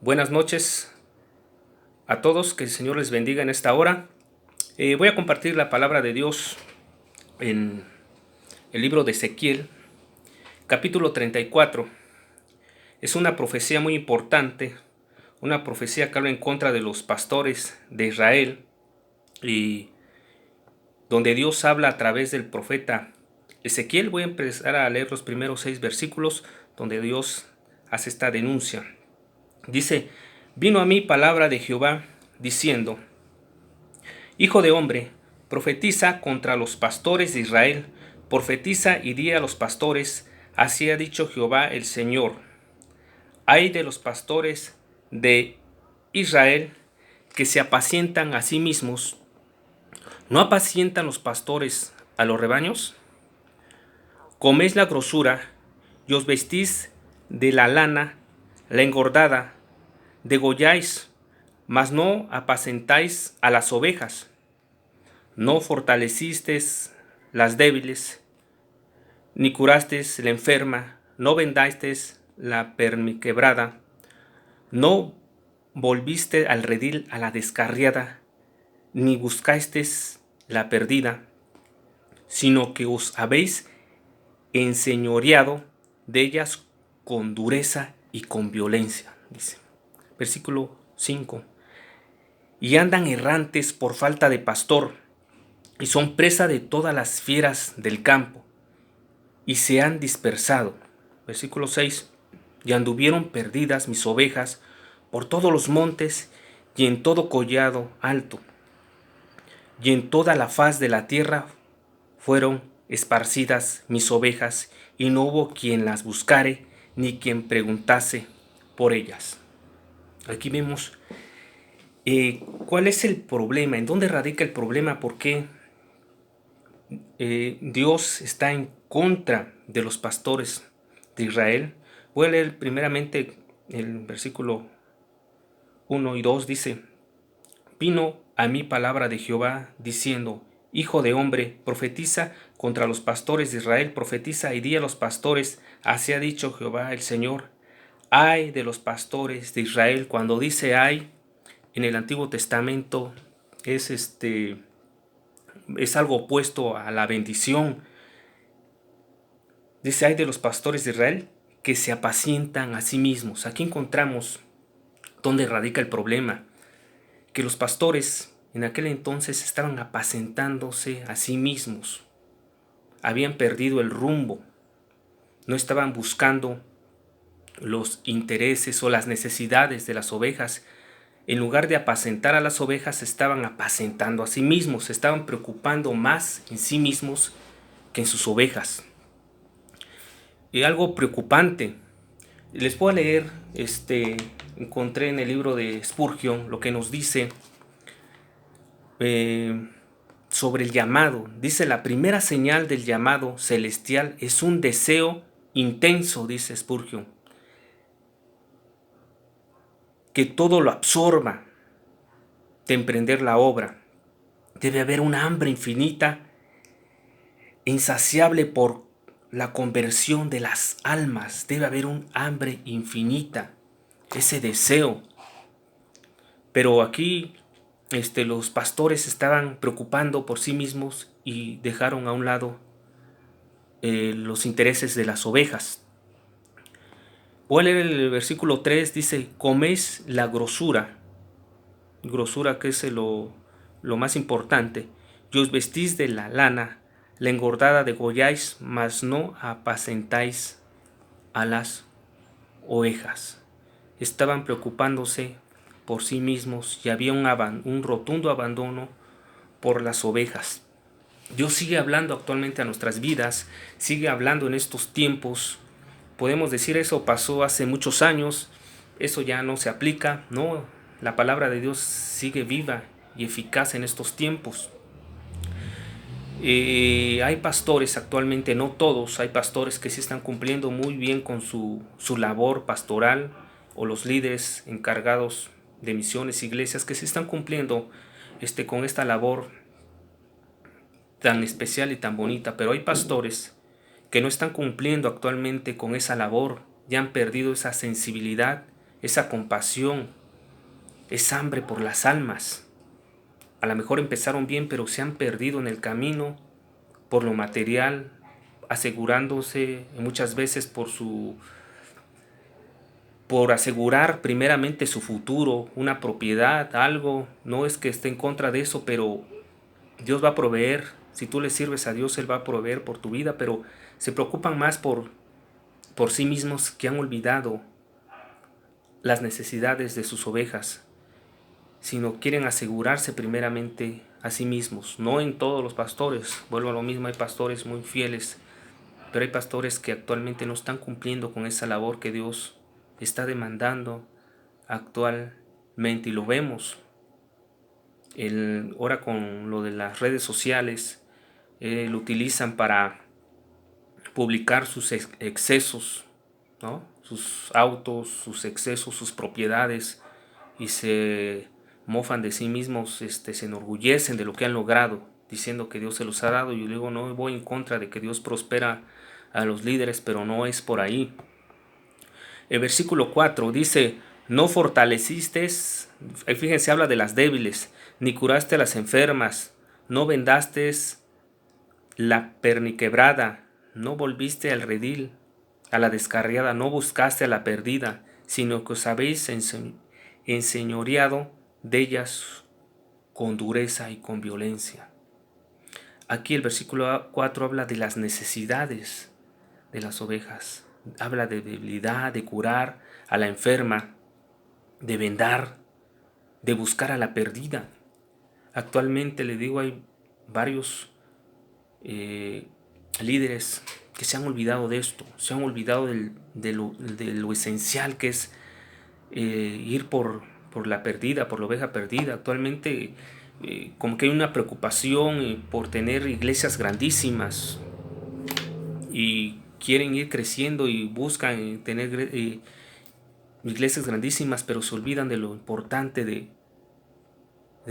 Buenas noches a todos, que el Señor les bendiga en esta hora. Voy a compartir la palabra de Dios en el libro de Ezequiel, capítulo 34. Es una profecía muy importante, una profecía que habla en contra de los pastores de Israel, y donde Dios habla a través del profeta Ezequiel. Voy a empezar a leer los primeros 6 versículos donde Dios hace esta denuncia. Dice: vino a mí palabra de Jehová diciendo: Hijo de hombre, profetiza contra los pastores de Israel, profetiza y di a los pastores: así ha dicho Jehová el Señor. Ay de los pastores de Israel, que se apacientan a sí mismos. ¿No apacientan los pastores a los rebaños? Coméis la grosura y os vestís de la lana, la engordada, degolláis, mas no apacentáis a las ovejas. No fortalecisteis las débiles, ni curasteis la enferma, no vendasteis la perniquebrada, no volviste al redil a la descarriada, ni buscasteis la perdida, sino que os habéis enseñoreado de ellas con dureza y con violencia. Dice, versículo 5. Y andan errantes por falta de pastor, y son presa de todas las fieras del campo, y se han dispersado. Versículo 6. Y anduvieron perdidas mis ovejas por todos los montes y en todo collado alto, y en toda la faz de la tierra fueron esparcidas mis ovejas, y no hubo quien las buscare, ni quien preguntase por ellas. Aquí vemos cuál es el problema, en dónde radica el problema, por qué Dios está en contra de los pastores de Israel. Voy a leer primeramente el versículo 1 y 2. Dice: vino a mí palabra de Jehová diciendo: Hijo de hombre, profetiza contra los pastores de Israel, profetiza y di a los pastores: así ha dicho Jehová el Señor. Ay de los pastores de Israel. Cuando dice ay en el Antiguo Testamento es algo opuesto a la bendición. Dice: ay de los pastores de Israel, que se apacientan a sí mismos. Aquí encontramos dónde radica el problema, que los pastores en aquel entonces estaban apacentándose a sí mismos. Habían perdido el rumbo, no estaban buscando los intereses o las necesidades de las ovejas. En lugar de apacentar a las ovejas, se estaban apacentando a sí mismos, se estaban preocupando más en sí mismos que en sus ovejas. Y algo preocupante, les voy a leer, encontré en el libro de Spurgeon lo que nos dice sobre el llamado. Dice: la primera señal del llamado celestial es un deseo intenso, dice Spurgeon, que todo lo absorba, de emprender la obra. Debe haber una hambre infinita e insaciable por la conversión de las almas. Debe haber un hambre infinita, ese deseo. Pero aquí los pastores estaban preocupando por sí mismos y dejaron a un lado los intereses de las ovejas. Voy a leer el versículo 3, dice: coméis la grosura, que es lo más importante, y os vestís de la lana, la engordada degolláis, mas no apacentáis a las ovejas. Estaban preocupándose por sí mismos y había un rotundo abandono por las ovejas. Dios sigue hablando actualmente a nuestras vidas, sigue hablando en estos tiempos. Podemos decir: eso pasó hace muchos años, eso ya no se aplica. No, la palabra de Dios sigue viva y eficaz en estos tiempos. Hay pastores actualmente, no todos, hay pastores que sí están cumpliendo muy bien con su labor pastoral, o los líderes encargados de misiones, iglesias, que sí están cumpliendo con esta labor tan especial y tan bonita. Pero hay pastores que no están cumpliendo actualmente con esa labor, ya han perdido esa sensibilidad, esa compasión, esa hambre por las almas. A lo mejor empezaron bien, pero se han perdido en el camino por lo material, asegurándose muchas veces por asegurar primeramente su futuro, una propiedad, algo. No es que esté en contra de eso, pero Dios va a proveer. Si tú le sirves a Dios, Él va a proveer por tu vida, pero se preocupan más por sí mismos, que han olvidado las necesidades de sus ovejas, sino quieren asegurarse primeramente a sí mismos. No en todos los pastores, vuelvo a lo mismo, hay pastores muy fieles, pero hay pastores que actualmente no están cumpliendo con esa labor que Dios está demandando actualmente, y lo vemos. Ahora con lo de las redes sociales, lo utilizan para publicar sus excesos, ¿no? Sus autos, sus excesos, sus propiedades, y se mofan de sí mismos, se enorgullecen de lo que han logrado, diciendo que Dios se los ha dado. Y yo digo, no voy en contra de que Dios prospera a los líderes, pero no es por ahí. El versículo 4 dice, no fortaleciste, fíjense, habla de las débiles, ni curaste a las enfermas, no vendaste la perniquebrada, no volviste al redil, a la descarriada, no buscaste a la perdida, sino que os habéis enseñoreado de ellas con dureza y con violencia. Aquí el versículo 4 habla de las necesidades de las ovejas. Habla de debilidad, de curar a la enferma, de vendar, de buscar a la perdida. Actualmente, le digo, hay varios líderes que se han olvidado de esto, se han olvidado de lo esencial que es ir por la perdida, por la oveja perdida. Actualmente como que hay una preocupación por tener iglesias grandísimas, y quieren ir creciendo y buscan tener iglesias grandísimas, pero se olvidan de lo importante de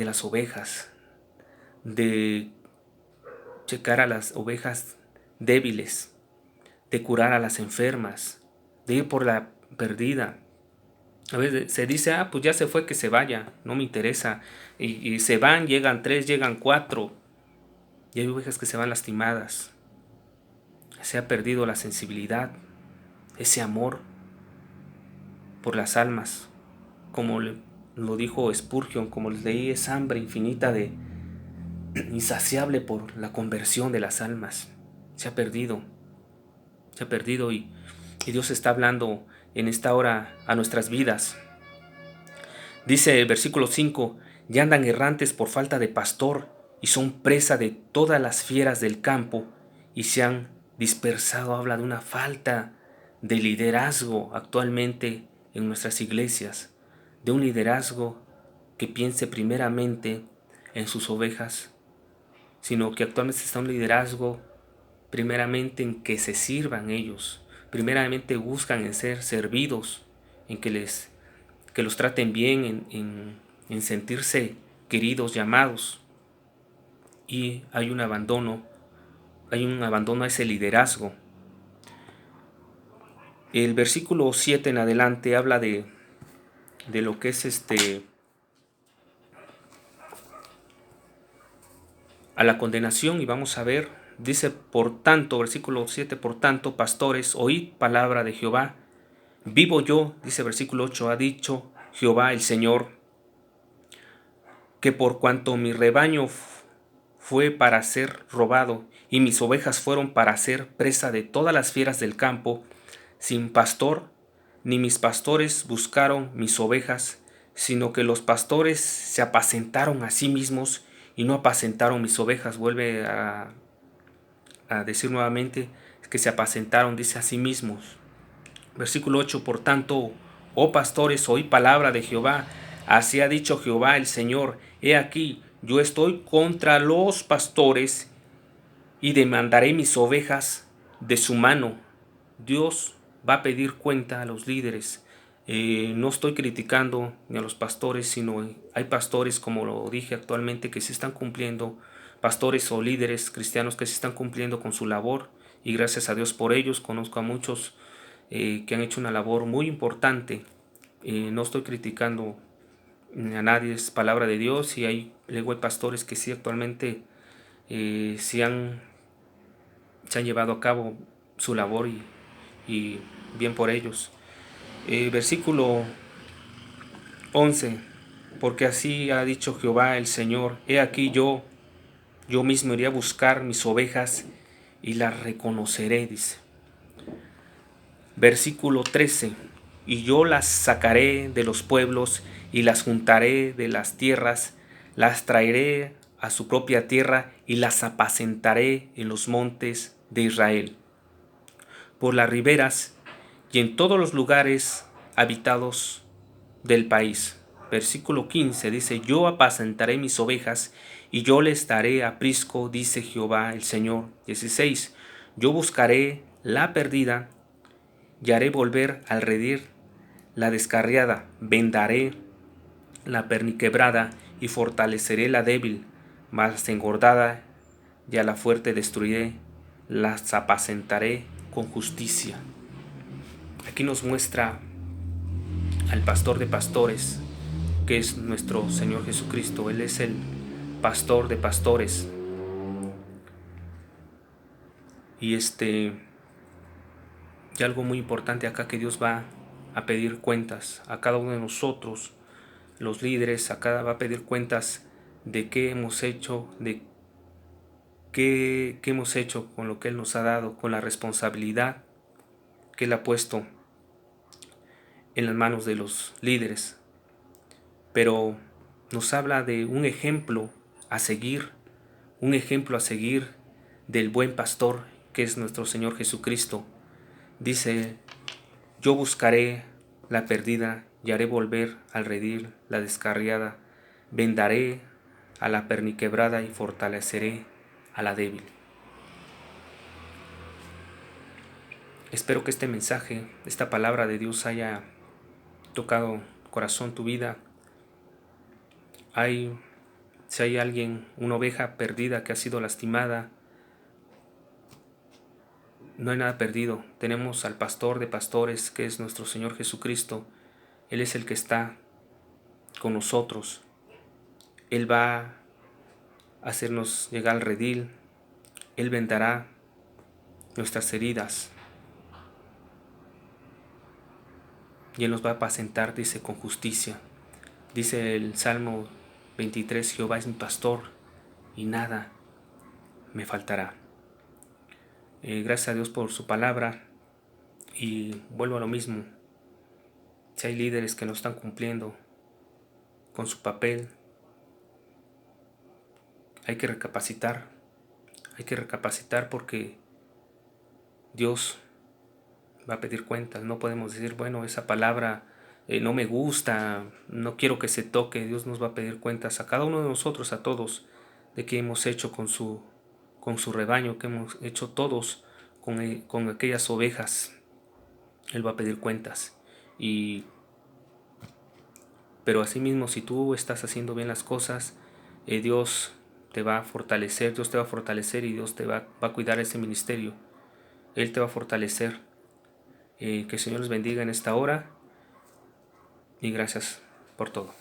las ovejas, de checar a las ovejas débiles, de curar a las enfermas, de ir por la perdida. A veces se dice, pues ya se fue, que se vaya, no me interesa. Y se van, llegan 3, llegan 4. Y hay ovejas que se van lastimadas. Se ha perdido la sensibilidad, ese amor por las almas. Como lo dijo Spurgeon, como les leí, es hambre infinita, insaciable por la conversión de las almas. Se ha perdido. Y Dios está hablando en esta hora a nuestras vidas. Dice el versículo 5, ya andan errantes por falta de pastor, y son presa de todas las fieras del campo, y se han dispersado. Habla de una falta de liderazgo actualmente en nuestras iglesias, de un liderazgo que piense primeramente en sus ovejas, sino que actualmente está un liderazgo primeramente en que se sirvan ellos, primeramente buscan en ser servidos, en que los traten bien, en sentirse queridos, llamados. Y hay un abandono a ese liderazgo. El versículo 7 en adelante habla de lo que es a la condenación, y vamos a ver. Dice, por tanto, versículo 7, por tanto, pastores, oíd palabra de Jehová. Vivo yo, dice versículo 8, ha dicho Jehová el Señor, que por cuanto mi rebaño fue para ser robado, y mis ovejas fueron para ser presa de todas las fieras del campo, sin pastor, ni mis pastores buscaron mis ovejas, sino que los pastores se apacentaron a sí mismos y no apacentaron mis ovejas. Vuelve a decir nuevamente que se apacentaron, dice, a sí mismos. Versículo 8, por tanto, oh pastores, oí palabra de Jehová. Así ha dicho Jehová el Señor, he aquí, yo estoy contra los pastores y demandaré mis ovejas de su mano. Dios va a pedir cuenta a los líderes. No estoy criticando ni a los pastores, sino hay pastores, como lo dije actualmente, que se están cumpliendo, pastores o líderes cristianos que se están cumpliendo con su labor, y gracias a Dios por ellos. Conozco a muchos que han hecho una labor muy importante No estoy criticando a nadie, es palabra de Dios, y luego hay pastores que sí actualmente se han llevado a cabo su labor y bien por ellos. Versículo 11. Porque así ha dicho Jehová el Señor: he aquí yo mismo iré a buscar mis ovejas y las reconoceré, dice. Versículo 13. Y yo las sacaré de los pueblos y las juntaré de las tierras, las traeré a su propia tierra y las apacentaré en los montes de Israel, por las riberas y en todos los lugares habitados del país. Versículo 15 dice: yo apacentaré mis ovejas y yo les daré aprisco, dice Jehová el Señor. 16. Yo buscaré la perdida y haré volver al redil la descarriada, vendaré la perniquebrada y fortaleceré la débil, mas engordada y a la fuerte destruiré, las apacentaré con justicia. Aquí nos muestra al pastor de pastores, que es nuestro Señor Jesucristo. Él es el pastor de pastores. Y algo muy importante acá, que Dios va a pedir cuentas a cada uno de nosotros, los líderes. Acá va a pedir cuentas de qué hemos hecho, de qué hemos hecho con lo que Él nos ha dado, con la responsabilidad que Él ha puesto en las manos de los líderes. Pero nos habla de un ejemplo a seguir, del buen pastor, que es nuestro Señor Jesucristo. Dice: yo buscaré la perdida y haré volver al redil la descarriada, vendaré a la perniquebrada y fortaleceré a la débil. Espero que este mensaje, esta palabra de Dios, haya tocado corazón, tu vida. Si hay alguien, una oveja perdida que ha sido lastimada, no hay nada perdido. Tenemos al pastor de pastores, que es nuestro Señor Jesucristo. Él es el que está con nosotros. Él va a hacernos llegar al redil. Él vendará nuestras heridas. Y Él nos va a apacentar, dice, con justicia. Dice el Salmo 23, Jehová es mi pastor y nada me faltará. Gracias a Dios por su palabra. Y vuelvo a lo mismo. Si hay líderes que no están cumpliendo con su papel, hay que recapacitar. Hay que recapacitar, porque Dios va a pedir cuentas. No podemos decir, bueno, esa palabra no me gusta, no quiero que se toque. Dios nos va a pedir cuentas a cada uno de nosotros, a todos, de qué hemos hecho con su rebaño, que hemos hecho todos con aquellas ovejas. Él va a pedir cuentas. Pero asimismo, si tú estás haciendo bien las cosas, Dios te va a fortalecer, y Dios te va a cuidar ese ministerio. Él te va a fortalecer. Que el Señor les bendiga en esta hora, y gracias por todo.